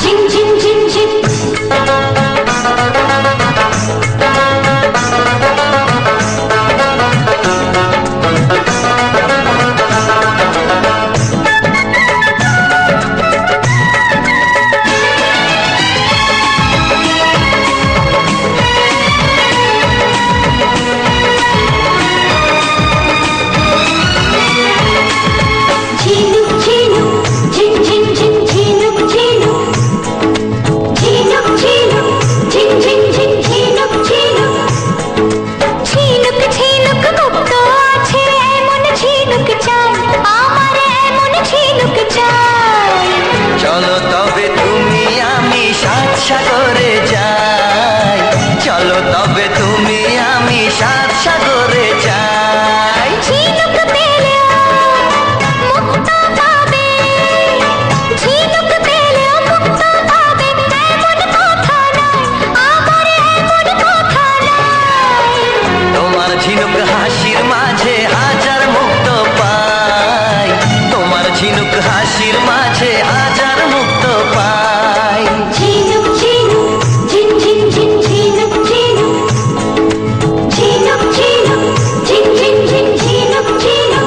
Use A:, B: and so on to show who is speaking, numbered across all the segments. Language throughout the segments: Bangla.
A: ঝিনঝিন ঝিনঝিন ঝিনুক ঝিনুক ঝিনঝিন ঝিন ঝিনুক ঝিনুক ঝিনুক ঝিনুক ঝিনঝিন ঝিন ঝিনুক ঝিনুক ঝিনুক ঝিনুক মুক্ত আছে এমন ঝিনুক চাই আমার এমন ঝিনুক চাই
B: চলো তবে তুমি আমি সাত সাগরে যাই, চলো তবে তুমি আমি সাত সাগরে যাই।
A: ঝিনুক পেলেও মুক্ত পাবে, ঝিনুক পেলেও মুক্ত পাবে এমন কথা নাই, আমার এমন কথা নাই।
B: তোমার ঝিনুক হাসির মাঝে হাজার মুক্ত পাই, তোমার ঝিনুক হাসির মাঝে হাজার মুক্ত পাই।
A: ঝিনুক ঝিনুক ঝিনঝিন ঝিন ঝিনুক ঝিনুক ঝিনুক ঝিনুক ঝিনঝিন ঝিন ঝিনুক ঝিনুক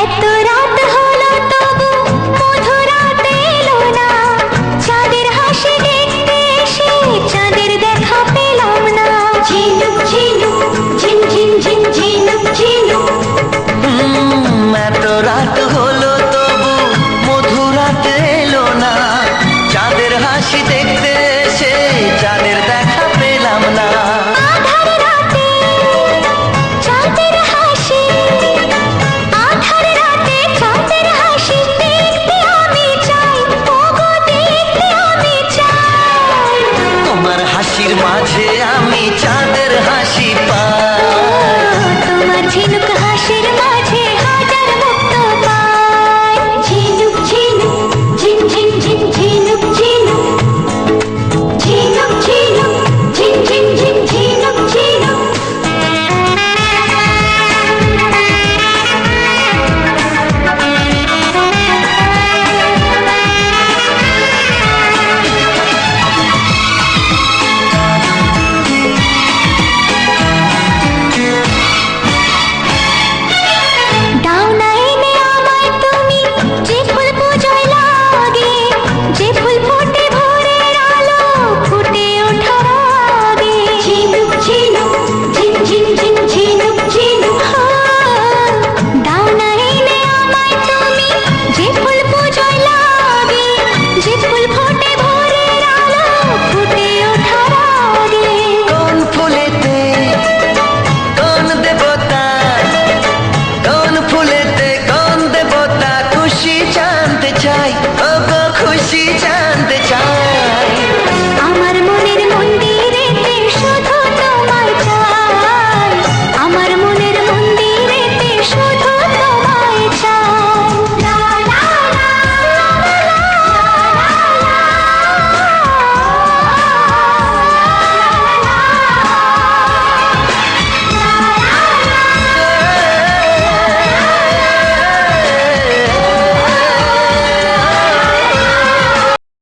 A: এত রাত হলো তবু মধুরাত এলো না, চাঁদের হাসি দেখতে এসে চাঁদের দেখা পেলাম না। ঝিনুক ঝিনুক ঝিনঝিন ঝিন ঝিনুক ঝিনুক
B: এত রাত হলো তবু মধুরাত এলো না, চাঁদের হাসি দেখতে এসে চাঁদের দেখা পেলাম না।
A: আধার রাতে চাঁদের হাসি, আধার রাতে চাঁদের হাসি দেখতে আমি চাই, ওগো দেখতে আমি চাই।
B: তোমার হাসির মাঝে আমি চাঁদের হাসি পাই।